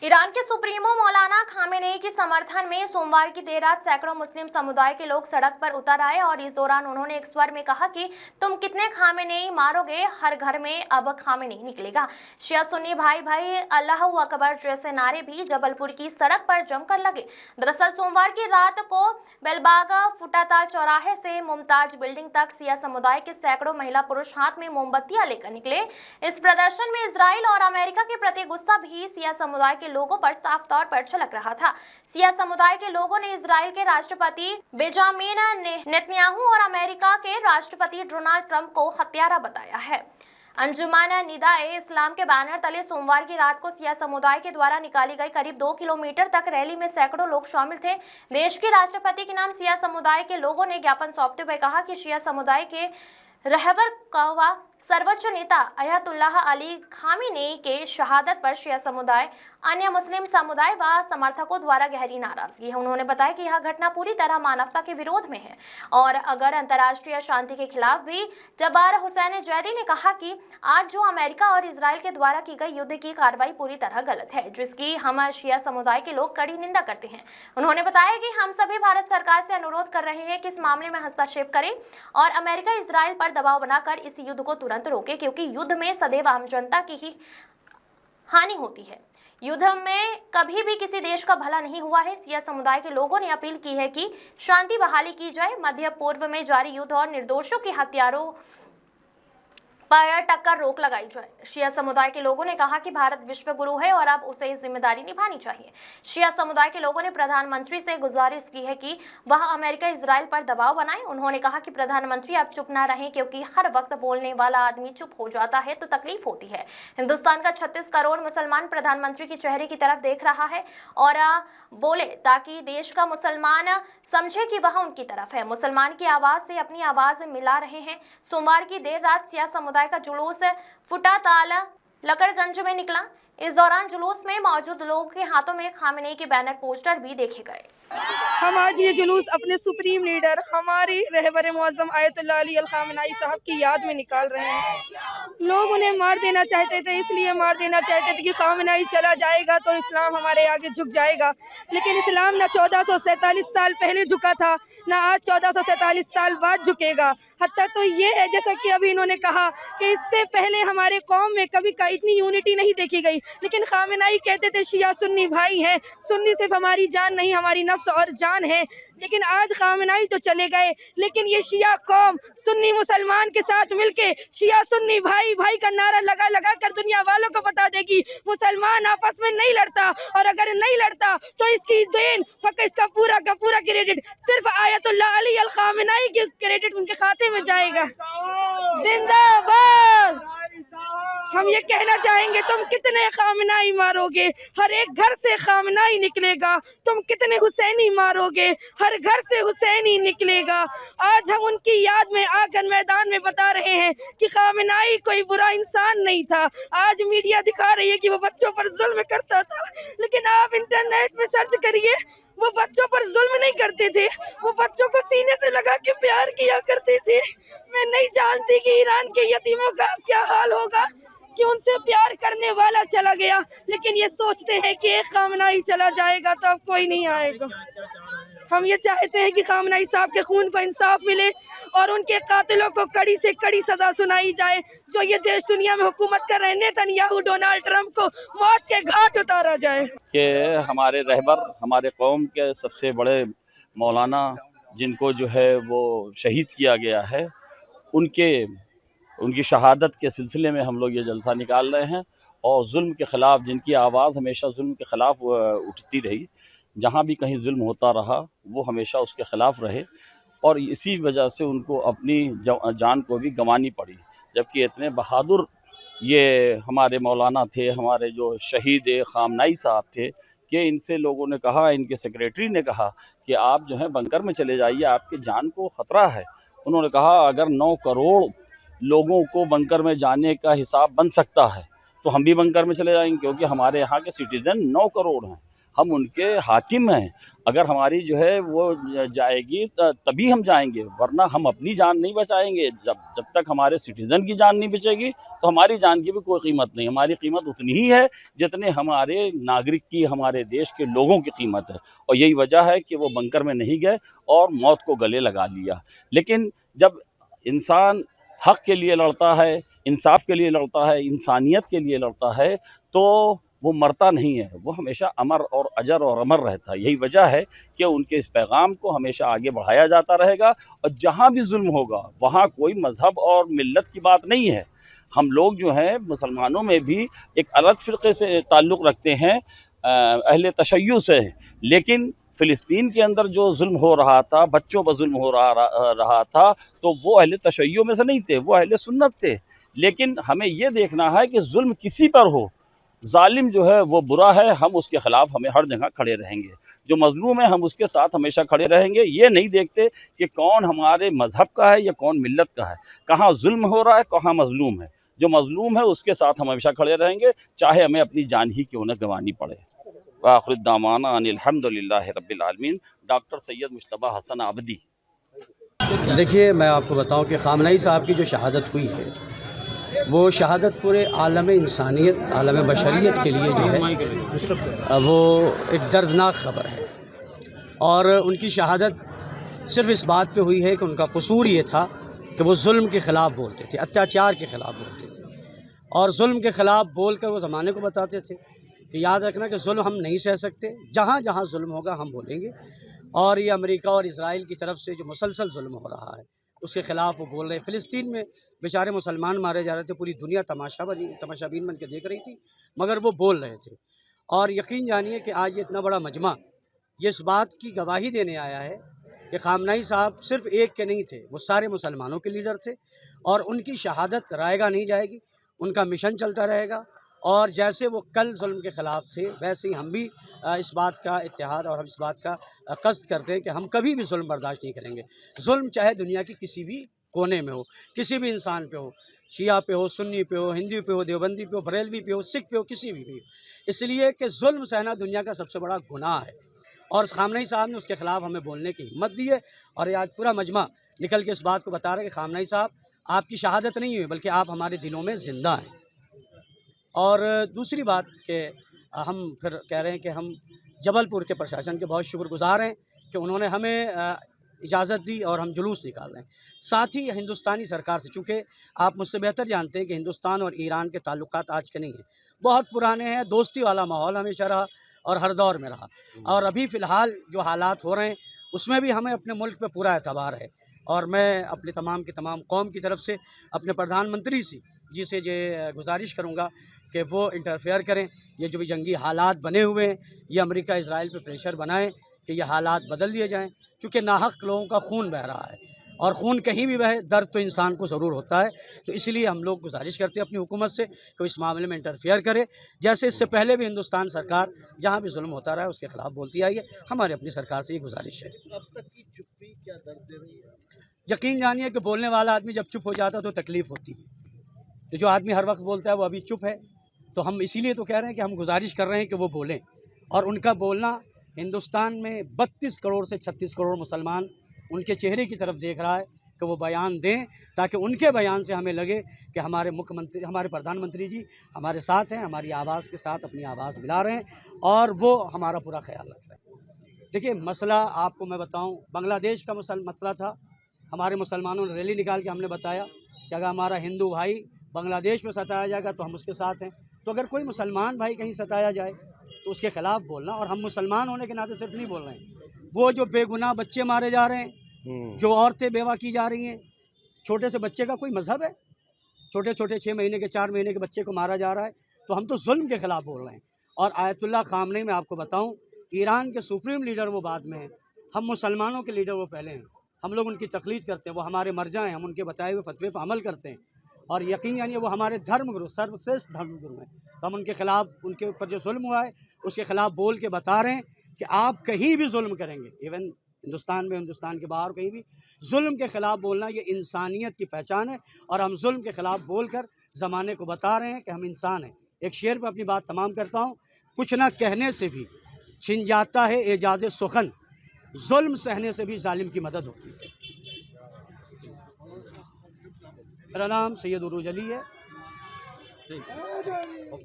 Iran के supremo मौलाना Khamenei के समर्थन में सोमवार की देर रात सैकड़ों मुस्लिम समुदाय के लोग सड़क पर उतर आए और इस दौरान उन्होंने एक स्वर में कहा कि तुम कितने खामेनेई मारोगे, हर घर में अब खामेनेई निकलेगा। शिया सुन्नी भाई भाई अल्लाह अकबर जैसे नारे भी जबलपुर की सड़क पर जमकर लगे। दरअसल सोमवार की रात को बेलबागा फुटाताल चौराहे से मुमताज बिल्डिंग तक शिया समुदाय के सैकड़ों महिला पुरुष हाथ में मोमबत्तियां लेकर निकले। इस प्रदर्शन में इजराइल और अमेरिका के प्रति गुस्सा भी शिया समुदाय के लोगों पर साफ तौर पर झलक रहा था। शिया समुदाय के लोगों ने इजराइल के राष्ट्रपति बेंजामिन नेतन्याहू और अमेरिका के राष्ट्रपति डोनाल्ड ट्रंप को हत्यारा बताया है। अंजुमन निदाए इस्लाम के बैनर तले सोमवार की रात को शिया समुदाय के द्वारा निकाली गई करीब 2 किलोमीटर तक रैली में सैकड़ों लोग शामिल थे। देश के राष्ट्रपति के नाम शिया समुदाय के लोगों ने ज्ञापन सौंपते हुए कहा कि शिया समुदाय के रहबर कौवा सर्वोच्च नेता अयतुल्लाह अली खामेनेई के शहादत पर शिया समुदाय, अन्य मुस्लिम समुदाय व समर्थकों द्वारा गहरी नाराजगी है। उन्होंने बताया कि यह घटना पूरी तरह मानवता के विरोध में है और अगर अंतर्राष्ट्रीय शांति के खिलाफ भी। जब्बार हुसैन जैदी ने कहा कि आज जो अमेरिका और इजराइल के द्वारा की गई युद्ध की कार्रवाई पूरी तरह गलत है, जिसकी हम शिया समुदाय के लोग कड़ी निंदा करते हैं। उन्होंने बताया कि हम सभी भारत सरकार से अनुरोध कर रहे हैं कि इस मामले में हस्तक्षेप करें और अमेरिका इजराइल पर दबाव बनाकर इस युद्ध को तुरंत रोके, क्योंकि युद्ध में सदैव आम जनता की ही हानि होती है। युद्ध में कभी भी किसी देश का भला नहीं हुआ है। शिया समुदाय के लोगों ने अपील की है कि शांति बहाली की जाए, मध्य पूर्व में जारी युद्ध और निर्दोषों के हत्यारों पर टक्कर रोक लगाई जाए। शिया समुदाय के लोगों ने कहा कि भारत विश्व गुरु है और अब उसे जिम्मेदारी निभानी चाहिए। शिया समुदाय के लोगों ने प्रधानमंत्री से गुजारिश की है कि वह अमेरिका इजराइल पर दबाव बनाए। उन्होंने कहा कि प्रधानमंत्री अब चुप ना रहें, क्योंकि हर वक्त बोलने वाला आदमी चुप हो जाता है तो तकलीफ होती है। हिंदुस्तान का 36 करोड़ मुसलमान प्रधानमंत्री के चेहरे की तरफ देख रहा है और बोले ताकि देश का मुसलमान समझे कि वह उनकी तरफ है। मुसलमान की आवाज से अपनी आवाज मिला रहे हैं। सोमवार की देर रात शिया समुदाय का जुलूस फुटाताल लकड़गंज में निकला। इस दौरान जुलूस में मौजूद लोगों के हाथों में खामेनेई के बैनर पोस्टर भी देखे गए। हम आज ये जुलूस अपने सुप्रीम लीडर हमारे रहबर मुअज़्ज़म आयतुल्लाह अली अल खामेनेई साहब की याद में निकाल रहे हैं। लोग उन्हें मार देना चाहते थे, इसलिए मार देना चाहते थे कि खामेनेई चला जाएगा तो इस्लाम हमारे आगे झुक जाएगा, लेकिन इस्लाम ना 1447 साल पहले झुका था, ना आज 1447 साल बाद झुकेगा। हत्ता तो ये है, जैसा कि अभी इन्होंने कहा कि इससे पहले हमारे कौम में कभी का इतनी यूनिटी नहीं देखी गई, लेकिन खामेनेई कहते थे शिया सुन्नी भाई हैं, सुन्नी सिर्फ हमारी जान नहीं हमारी नफ्स और जान है। लेकिन आज खामेनेई तो चले गए, लेकिन ये शिया कौम सुन्नी मुसलमान के साथ मिलके शिया सुन्नी भाई भाई का नारा लगा लगा कर दुनिया वालों को बता देगी मुसलमान आपस में नहीं लड़ता, और अगर नहीं लड़ता तो इसकी देन फक इसका पूरा का पूरा क्रेडिट सिर्फ आयतुल्लाह अली अल खामेनेई के क्रेडिट उनके खाते में जाएगा। जिंदाबाद। हम ये कहना चाहेंगे, तुम कितने खामेनेई मारोगे, हर एक घर से खामेनेई निकलेगा। तुम कितने हुसैनी मारोगे, हर घर से हुसैनी निकलेगा। आज हम उनकी याद में आकर मैदान में बता रहे हैं कि खामेनेई कोई बुरा इंसान नहीं था। आज मीडिया दिखा रही है कि वो बच्चों पर जुल्म करता था, लेकिन आप इंटरनेट में सर्च करिए, वो बच्चों पर जुल्म नहीं करते थे, वो बच्चों को सीने से लगा के प्यार किया करते थे। मैं नहीं जानती कि ईरान के यतीमों का क्या हाल होगा कि उनसे प्यार करने वाला चला गया, लेकिन ये सोचते हैं कि एक खामेनेई चला जाएगा तो अब कोई नहीं आएगा। हम ये चाहते हैं कि खामेनेई साहब के खून को इंसाफ मिले और उनके कातिलों को कड़ी से कड़ी सजा सुनाई जाए। जो ये देश दुनिया में हुकूमत कर रहे हैं नेतन्याहू डोनाल्ड ट्रंप को मौत के घाट उतारा जाए। कि हमारे रहबर हमारे कौम के सबसे बड़े मौलाना जिनको जो है वो शहीद किया गया है, उनकी शहादत के सिलसिले में हम लोग ये जलसा निकाल रहे हैं और जुल्म के ख़िलाफ़ जिनकी आवाज़ हमेशा जुल्म के ख़िलाफ़ उठती रही, जहाँ भी कहीं जुल्म होता रहा वो हमेशा उसके ख़िलाफ़ रहे और इसी वजह से उनको अपनी जान को भी गंवानी पड़ी। जबकि इतने बहादुर ये हमारे मौलाना थे, हमारे जो शहीद खामेनेई साहब थे, कि इनसे लोगों ने कहा, इनके सेक्रेटरी ने कहा कि आप जो है बंकर में चले जाइए, आपकी जान को ख़तरा है। उन्होंने कहा अगर 9 करोड़ लोगों को बंकर में जाने का हिसाब बन सकता है तो हम भी बंकर में चले जाएंगे, क्योंकि हमारे यहाँ के सिटीज़न 9 करोड़ हैं, हम उनके हाकिम हैं। अगर हमारी जो है वो जाएगी तभी हम जाएंगे, वरना हम अपनी जान नहीं बचाएंगे। जब तक हमारे सिटीज़न की जान नहीं बचेगी तो हमारी जान की भी कोई कीमत नहीं। हमारी कीमत उतनी ही है जितने हमारे नागरिक की, हमारे देश के लोगों की कीमत है। और यही वजह है कि वो बंकर में नहीं गए और मौत को गले लगा लिया। लेकिन जब इंसान हक़ के लिए लड़ता है, इंसाफ के लिए लड़ता है, इंसानियत के लिए लड़ता है, तो वो मरता नहीं है, वो हमेशा अमर और अजर और अमर रहता है। यही वजह है कि उनके इस पैगाम को हमेशा आगे बढ़ाया जाता रहेगा। और जहाँ भी जुल्म होगा वहाँ कोई मज़हब और मिल्लत की बात नहीं है। हम लोग जो हैं मुसलमानों में भी एक अलग फ़िरक़े से ताल्लुक़ रखते हैं, अहले तशय्युअ से, लेकिन फ़िलिस्तीन के अंदर जो जुल्म हो रहा था, बच्चों पर जुल्म हो रहा था, तो वो अहले तशय्युअ में से नहीं थे, वो अहले सुन्नत थे। लेकिन हमें ये देखना है कि जुल्म किसी पर हो, ज़ालिम जो है वो बुरा है, हम उसके ख़िलाफ़ हमें हर जगह खड़े रहेंगे। जो मज़लूम है हम उसके साथ हमेशा खड़े रहेंगे। ये नहीं देखते कि कौन हमारे मज़हब का है या कौन मिल्लत का है, कहाँ जुल्म हो रहा है, कहाँ मज़लूम है। जो मज़लूम है उसके साथ हम हमेशा खड़े रहेंगे, चाहे हमें अपनी जान ही क्यों न गंवानी पड़े। व आखिर दामाना अनिल हम्दुलिल्लाहि रब्बिल आलमीन। डॉक्टर सैयद मुश्तबा हसन आबदी। देखिए, मैं आपको बताऊं कि ख़ामनई साहब की जो शहादत हुई है, वो शहादत पूरे आलम इंसानियत, आलम बशरियत के लिए जो है वो एक दर्दनाक ख़बर है। और उनकी शहादत सिर्फ़ इस बात पे हुई है कि उनका कसूर ये था कि वो जुल्म के ख़िलाफ़ बोलते थे, अत्याचार के ख़िलाफ़ बोलते थे, और जुल्म के ख़िलाफ़ बोल कर वो ज़माने को बताते थे कि याद रखना कि जुल्म हम नहीं सह सकते, जहाँ जहाँ जुल्म होगा हम बोलेंगे। और ये अमेरिका और इज़राइल की तरफ से जो मुसलसल जुल्म हो रहा है उसके ख़िलाफ़ वो बोल रहे हैं। फ़िलिस्तीन में बेचारे मुसलमान मारे जा रहे थे, पूरी दुनिया तमाशाबीन बन के देख रही थी, मगर वो बोल रहे थे। और यकीन जानिए कि आज ये इतना बड़ा मजमा ये इस बात की गवाही देने आया है कि ख़ामनई साहब सिर्फ़ एक के नहीं थे, वो सारे मुसलमानों के लीडर थे, और उनकी शहादत रायगा नहीं जाएगी, उनका मिशन चलता रहेगा। और जैसे वो कल जुल्म के ख़िलाफ़ थे, वैसे ही हम भी इस बात का इत्तेहाद और हम इस बात का क़स्द करते हैं कि हम कभी भी जुल्म बर्दाश्त नहीं करेंगे। जुल्म चाहे दुनिया की किसी भी कोने में हो, किसी भी इंसान पे हो, शिया पे हो, सुन्नी पे हो, हिंदू पे हो, देवबंदी पे हो, बरेलवी पे हो, सिख पे हो, किसी भी हो, इसलिए कि जुल्म सहना दुनिया का सबसे बड़ा गुनाह है। और ख़ामनई साहब ने उसके ख़िलाफ़ हमें बोलने की हिम्मत दी है। और ये आज पूरा मजमा निकल के इस बात को बता रहे हैं कि ख़ामनई साहब, आपकी शहादत नहीं हुई बल्कि आप हमारे दिलों में ज़िंदा हैं। और दूसरी बात कि हम फिर कह रहे हैं कि हम जबलपुर के प्रशासन के बहुत शुक्रगुज़ार हैं कि उन्होंने हमें इजाज़त दी और हम जुलूस निकाल रहे हैं। साथ ही हिंदुस्तानी सरकार से, चूँकि आप मुझसे बेहतर जानते हैं कि हिंदुस्तान और ईरान के ताल्लुकात आज के नहीं हैं, बहुत पुराने हैं, दोस्ती वाला माहौल हमेशा रहा और हर दौर में रहा। और अभी फ़िलहाल जो हालात हो रहे हैं उसमें भी हमें अपने मुल्क पे पूरा एतबार है। और मैं अपने तमाम की तमाम कौम की तरफ से अपने प्रधानमंत्री जी से ये गुजारिश करूँगा कि वो इंटरफेयर करें। ये जो भी जंगी हालात बने हुए हैं, ये अमेरिका इज़राइल पे प्रेशर बनाएं कि ये हालात बदल दिए जाएं, क्योंकि नाहक लोगों का खून बह रहा है, और खून कहीं भी बहे दर्द तो इंसान को ज़रूर होता है। तो इसलिए हम लोग गुजारिश करते हैं अपनी हुकूमत से कि इस मामले में इंटरफेयर करे, जैसे इससे पहले भी हिंदुस्तान सरकार जहाँ भी जुल्म होता रहा है उसके ख़िलाफ़ बोलती आई है। हमारी अपनी सरकार से ये गुजारिश है। अब तक की चुप्पी क्या दर्द दे रही है? यकीन जानिए कि बोलने वाला आदमी जब चुप हो जाता है तो तकलीफ़ होती है। तो जो आदमी हर वक्त बोलता है वो अभी चुप है, तो हम इसीलिए तो कह रहे हैं कि हम गुजारिश कर रहे हैं कि वो बोलें। और उनका बोलना हिंदुस्तान में 32 करोड़ से 36 करोड़ मुसलमान उनके चेहरे की तरफ देख रहा है कि वो बयान दें, ताकि उनके बयान से हमें लगे कि हमारे मुख्यमंत्री, हमारे प्रधानमंत्री जी हमारे साथ हैं, हमारी आवाज़ के साथ अपनी आवाज़ मिला रहे हैं और वो हमारा पूरा ख्याल रख रहे हैं। देखिए, मसला आपको मैं बताऊं, बांग्लादेश का मसला था। हमारे मुसलमानों ने रैली निकाल के हमने बताया कि अगर हमारा हिंदू भाई बांग्लादेश में सताया जाएगा तो हम उसके साथ हैं। तो अगर कोई मुसलमान भाई कहीं सताया जाए तो उसके ख़िलाफ़ बोलना, और हम मुसलमान होने के नाते सिर्फ नहीं बोल रहे हैं, वो जो बेगुनाह बच्चे मारे जा रहे हैं, जो औरतें बेवा की जा रही हैं, छोटे से बच्चे का कोई मज़हब है? छोटे छोटे 6 महीने के 4 महीने के बच्चे को मारा जा रहा है, तो हम तो जुल्म के ख़िलाफ़ बोल रहे हैं। और आयतुल्लाह ख़ामनई में आपको बताऊं, ईरान के सुप्रीम लीडर वो बाद में हैं, हम मुसलमानों के लीडर वो पहले हैं। हम लोग उनकी तक़लीद करते हैं, वो हमारे मर्जा हैं, हम उनके बताए हुए फतवे पर अमल करते हैं। और यकीन जानिए वो हमारे धर्मगुरु, सर्वश्रेष्ठ धर्मगुरु हैं। तो हम उनके ख़िलाफ़, उनके ऊपर जो जुल्म हुआ है उसके ख़िलाफ़ बोल के बता रहे हैं कि आप कहीं भी जुल्म करेंगे, इवन हिंदुस्तान में, हिंदुस्तान के बाहर कहीं भी जुल्म के ख़िलाफ़ बोलना ये इंसानियत की पहचान है। और हम जुल्म के ख़िलाफ़ बोल कर ज़माने को बता रहे हैं कि हम इंसान हैं, एक शेर पर अपनी बात तमाम करता हूँ। कुछ ना कहने से भी छिन जाता है एजाज़ सुखन, जुल्म सहने से भी जालिम की मदद होती है। मेरा नाम सैयद उरूज अली है।